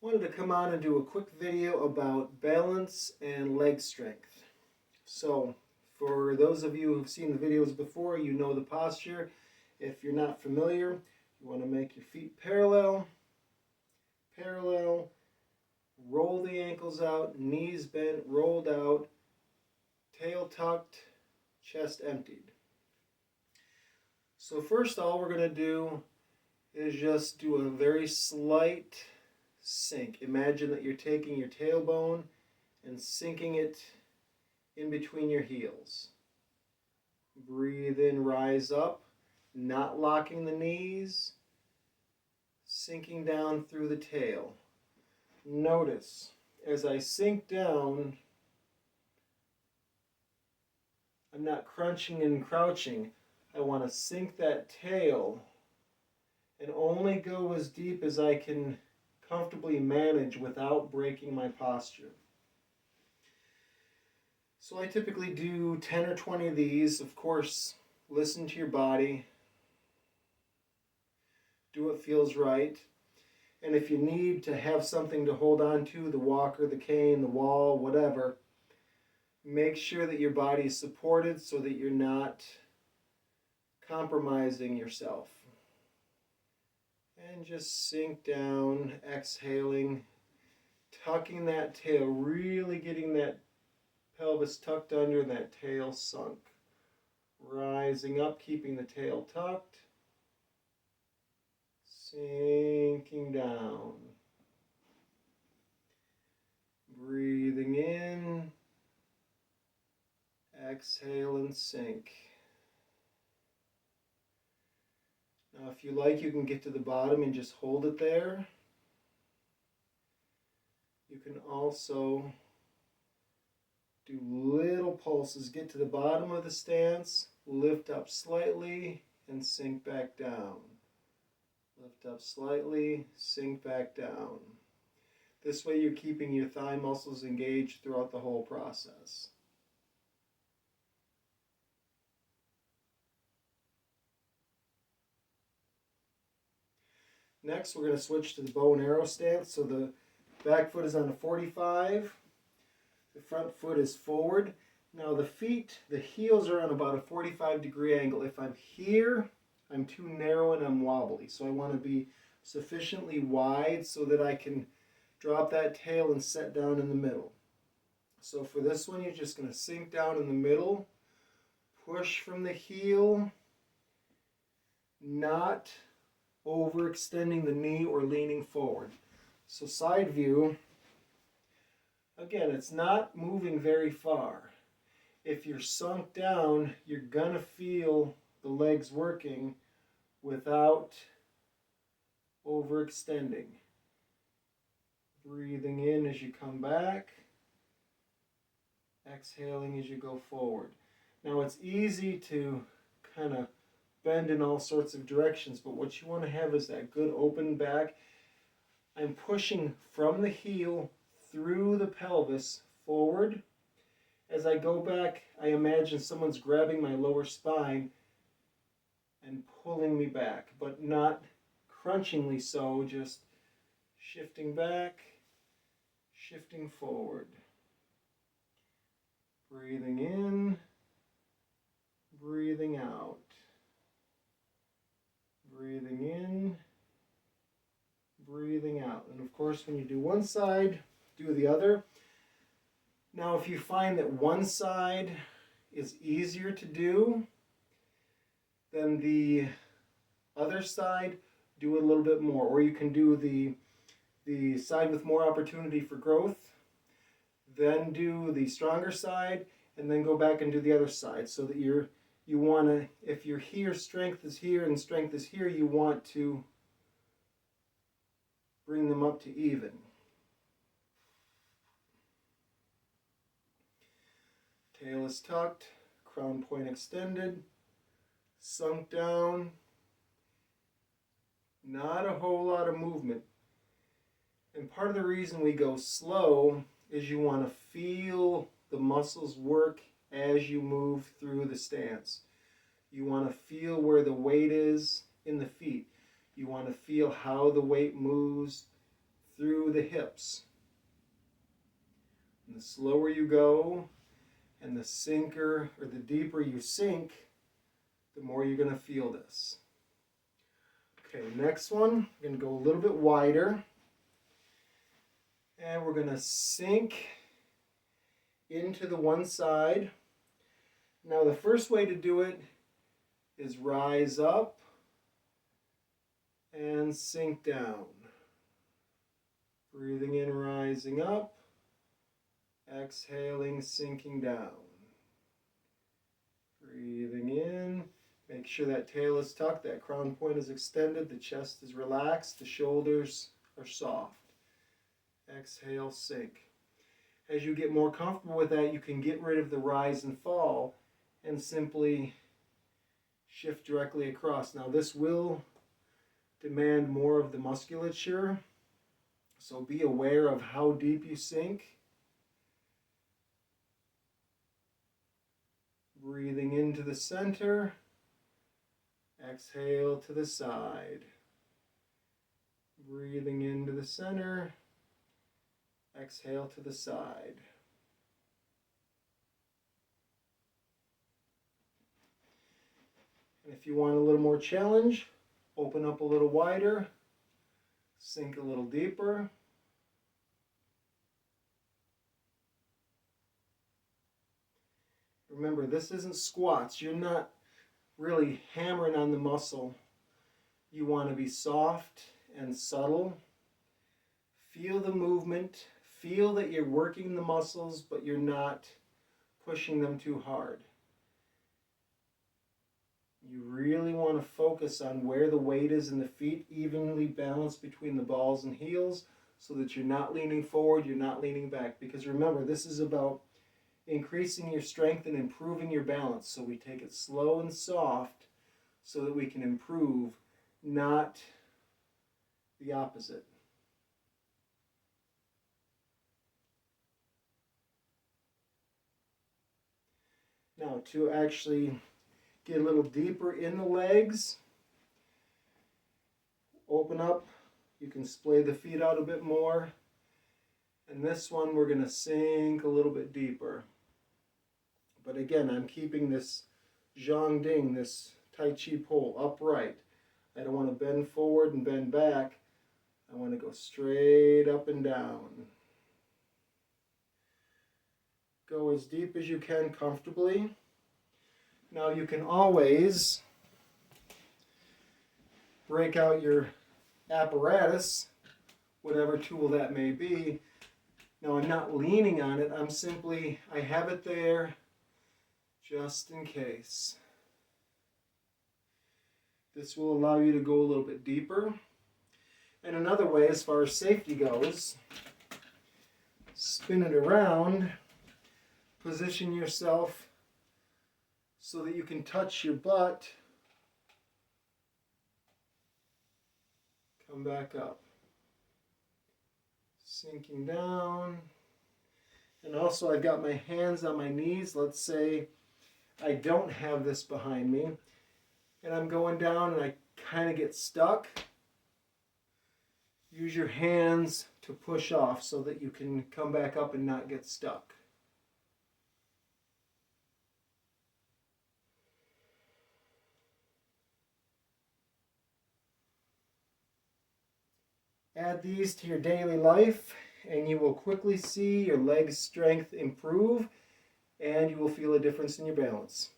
Wanted to come on and do a quick video about balance and leg strength. So, for those of you who've seen the videos before, you know the posture. If you're not familiar, you want to make your feet parallel, roll the ankles out, knees bent, rolled out, tail tucked, chest emptied. So first, all we're going to do is just do a very slight sink. Imagine that you're taking your tailbone and sinking it in between your heels. Breathe in, rise up, not locking the knees, sinking down through the tail. Notice, as I sink down, I'm not crunching and crouching. I want to sink that tail and only go as deep as I can comfortably manage without breaking my posture. So I typically do 10 or 20 of these. Of course, listen to your body. Do what feels right. And if you need to have something to hold on to, the walker, the cane, the wall, whatever, make sure that your body is supported so that you're not compromising yourself. And just sink down, exhaling, tucking that tail, really getting that pelvis tucked under and that tail sunk. Rising up, keeping the tail tucked, sinking down. Breathing in, exhale and sink. Now if you like, you can get to the bottom and just hold it there. You can also do little pulses. Get to the bottom of the stance, lift up slightly, and sink back down. Lift up slightly, sink back down. This way you're keeping your thigh muscles engaged throughout the whole process. Next, we're going to switch to the bow and arrow stance. So the back foot is on a 45. The front foot is forward. Now the feet, the heels are on about a 45-degree angle. If I'm here, I'm too narrow and I'm wobbly. So I want to be sufficiently wide so that I can drop that tail and set down in the middle. So for this one, you're just going to sink down in the middle, push from the heel, not overextending the knee or leaning forward. So side view, again, it's not moving very far. If you're sunk down, you're going to feel the legs working without overextending. Breathing in as you come back, exhaling as you go forward. Now it's easy to kind of bend in all sorts of directions, but what you want to have is that good open back. I'm pushing from the heel through the pelvis forward. As I go back, I imagine someone's grabbing my lower spine and pulling me back, but not crunchingly so, just shifting back, shifting forward. Breathing in, breathing out. Breathing in, breathing out. And of course, when you do one side, do the other. Now, if you find that one side is easier to do than the other side, do it a little bit more. Or you can do the side with more opportunity for growth, then do the stronger side, and then go back and do the other side so that you want to, if you're here, strength is here and strength is here, you want to bring them up to even. Tail is tucked, crown point extended, sunk down, not a whole lot of movement. And part of the reason we go slow is you want to feel the muscles work as you move through the stance. You want to feel where the weight is in the feet. You want to feel how the weight moves through the hips. And the slower you go and the sinker or the deeper you sink, the more you're going to feel this. Okay, next one, we're going to go a little bit wider. And we're going to sink into the one side. Now the first way to do it is rise up and sink down. Breathing in, rising up. Exhaling, sinking down. Breathing in. Make sure that tail is tucked, that crown point is extended, the chest is relaxed, the shoulders are soft. Exhale, sink. As you get more comfortable with that, you can get rid of the rise and fall and simply shift directly across. Now this will demand more of the musculature, so be aware of how deep you sink. Breathing into the center, exhale to the side. Breathing into the center, exhale to the side. And if you want a little more challenge, open up a little wider, sink a little deeper. Remember, this isn't squats. You're not really hammering on the muscle. You want to be soft and subtle. Feel the movement. Feel that you're working the muscles, but you're not pushing them too hard. You really want to focus on where the weight is in the feet, evenly balanced between the balls and heels, so that you're not leaning forward, you're not leaning back. Because remember, this is about increasing your strength and improving your balance. So we take it slow and soft so that we can improve, not the opposite. Now to actually get a little deeper in the legs, open up, you can splay the feet out a bit more. And this one we're going to sink a little bit deeper. But again, I'm keeping this Zhang Ding, this Tai Chi pole, upright. I don't want to bend forward and bend back. I want to go straight up and down. Go as deep as you can comfortably. Now you can always break out your apparatus, whatever tool that may be. Now I'm not leaning on it, I have it there just in case. This will allow you to go a little bit deeper. And another way, as far as safety goes, spin it around, position yourself so that you can touch your butt, come back up. Sinking down. And also I've got my hands on my knees. Let's say I don't have this behind me and I'm going down and I kind of get stuck. Use your hands to push off so that you can come back up and not get stuck. Add these to your daily life and you will quickly see your leg strength improve and you will feel a difference in your balance.